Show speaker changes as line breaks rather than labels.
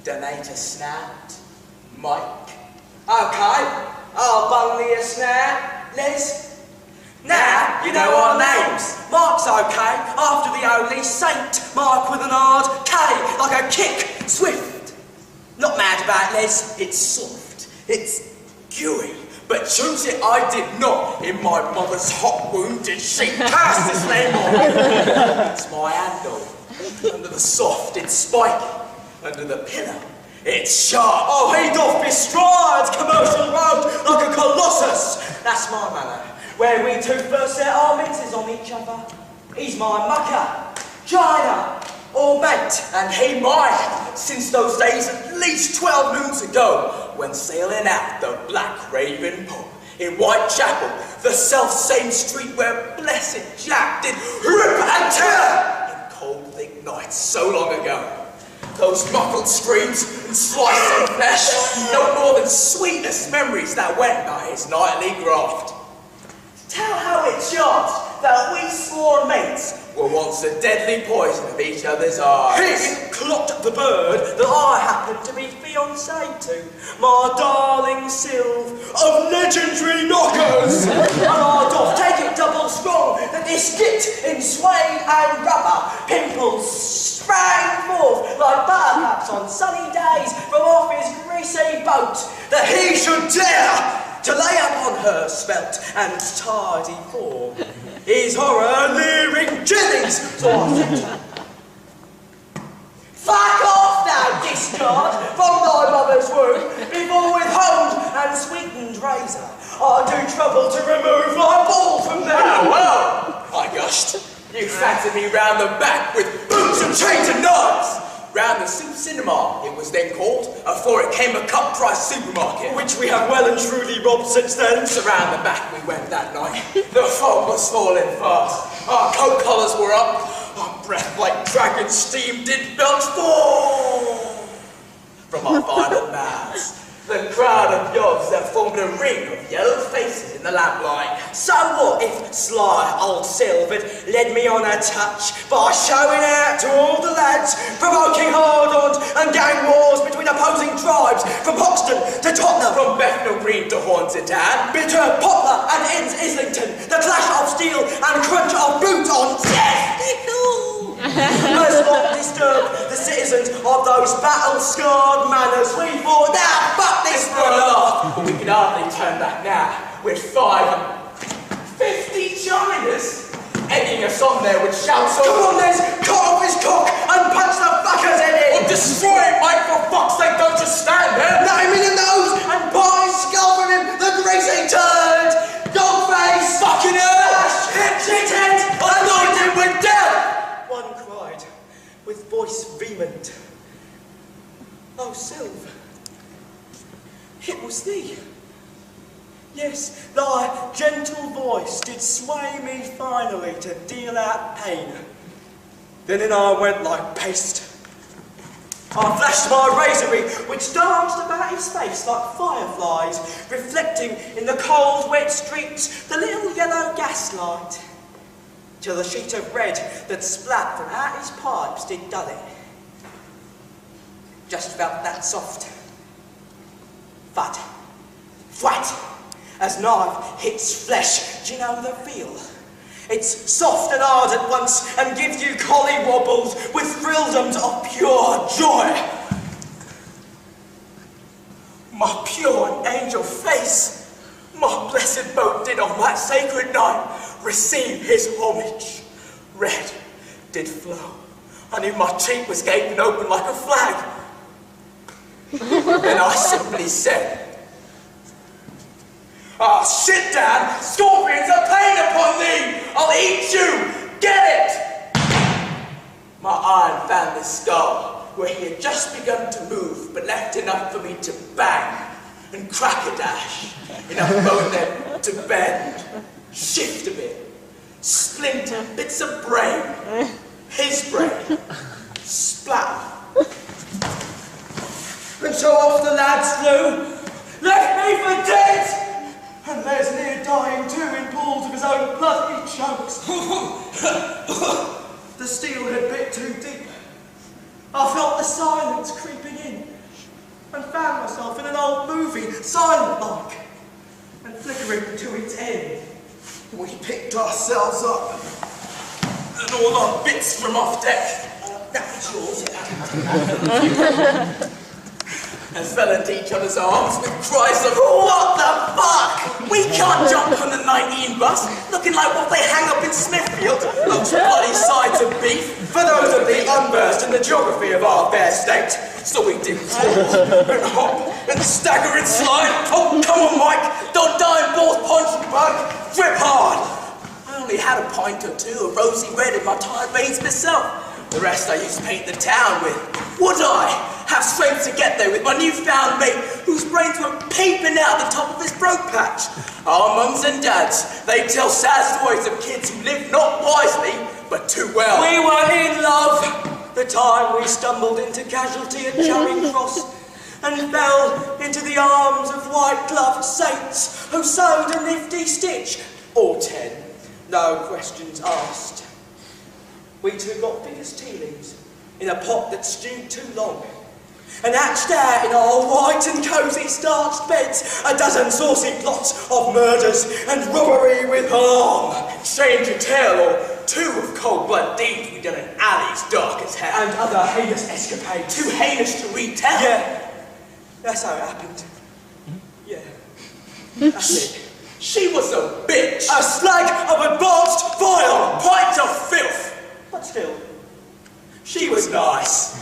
Donate a snout. Mike. Okay, I'll bung me a snout. Les. Now, you know our names. Mark's okay, after the holy saint. Mark with an hard K, like a kick, swift. Not mad about it, Les. It's soft. It's dewy. But choose it I did not. In my mother's hot wound did she cast this name on. It's my handle. Under the soft, it's spiky. Under the pillow, it's sharp. Oh, he doth bestride commercial road like a colossus. That's my manner. Where we two first set our minces on each other. He's my mucker, China, or mate, and he mine, since those days at least 12 moons ago, when sailing out the Black Raven pub in Whitechapel, the self-same street where blessed Jack did rip and tear in cold thick nights so long ago. Those muffled screams and slicing flesh, no more than sweetest memories that went by his nightly graft. Tell how it chanced that we sworn mates were once the deadly poison of each other's eyes. He clocked the bird that I happened to be fiancé to, my darling Sylve of legendary knockers. And I doth take it double strong that this git in suede and rubber, pimples sprang forth like buttercups on sunny days from off his greasy boat, that he should dare to lay upon her spelt and tidy form his horror-leering chillies. So I said to her, fuck off now, discharge from thy mother's womb, before with honed and sweetened razor I do trouble to remove thy ball from there. Well, I gushed. You fattened me round the back with boots and chains and knives. Round the Soup Cinema, it was then called, afore it came a cut-price supermarket, which we have well and truly robbed since then. So round the back we went that night. The fog was falling fast. Our coat collars were up. Our breath like dragon steam did belch forth from our violent mouths. The crowd of yobs that formed a ring of yellow faces in the lamplight. So what if sly old Sylve led me on a touch by showing out to all the lads, provoking hard-ons and gang wars between opposing tribes, from Hoxton to Tottenham, from Bethnal Green to Hornsey Town, bitter Poplar and Inns Islington, the clash of steel and crunch of boots on has not disturbed the citizens of those battle-scarred manors. We thought, now, fuck this for a laugh. But we could hardly turn back now, with 50 Chinas egging us on there with shouts of, come on, Les, cut off his cock and punch the fucker's head in. Or destroy it, mate, for fuck's sake, don't just stand there. Nut him in the nose and pie his skull from him, the greasy turd. Dog face, fucking ass, shithead, anoint him with death. One cried, with voice vehement, oh, Sylve, it was thee. Yes, thy gentle voice did sway me finally to deal out pain. Then in I went like paste. I flashed my rosary, which danced about his face like fireflies, reflecting in the cold, wet streets the little yellow gaslight, till the sheet of red that splat from out his pipes did dull it. Just felt that soft. Thud. Flat. As knife hits flesh, do you know the feel? It's soft and hard at once and gives you collie wobbles with thrilldom of pure joy. My pure and angel face, my blessed boat did on that sacred night receive his homage. Red did flow. I knew my cheek was gaping open like a flag. Then I simply said, ah, shit, Dad! Scorpions are playing upon thee! I'll eat you! Get it! My eye found the skull, where he had just begun to move, but left enough for me to bang and crack a dash. Enough bone then to bend, shift a bit, splinter bits of brain. His brain. Splat. And so off the lads flew, left me for dead! And Les near dying too in pools of his own blood he chokes. The steel had bit too deep. I felt the silence creeping in, and found myself in an old movie, silent-like, and flickering to its end. We picked ourselves up, and all our bits from off deck, that was yours, and fell into each other's arms with cries of, "What the fuck? We can't jump on the 19 bus, looking like what they hang up in Smithfield, those bloody sides of beef, for those of the unversed in the geography of our fair state." So we did fall, and hop, and stagger and slide. Oh, come on, Mike, don't die in both punch and bug, grip hard. I only had a pint or two of rosy red in my tired veins myself. The rest I used to paint the town with. Would I have strength to get there with my newfound mate, whose brains were peeping out the top of his broke patch? Our mums and dads, they tell sad stories of kids who lived not wisely, but too well. We were in love the time we stumbled into casualty at Charing Cross, and fell into the arms of white-gloved saints who sewed a nifty stitch, or 10, no questions asked. We two got big as tea leaves in a pot that stewed too long, and hatched out in our white and cosy starched beds a dozen saucy plots of murders and robbery with harm. Shame to tell, or two of cold blood deeds we done in alleys dark as hell, and other heinous escapades too heinous to retell. Yeah, that's how it happened. Yeah, that's it. She was a bitch, a slag of advanced vile, pint of filth. But still, she was nice.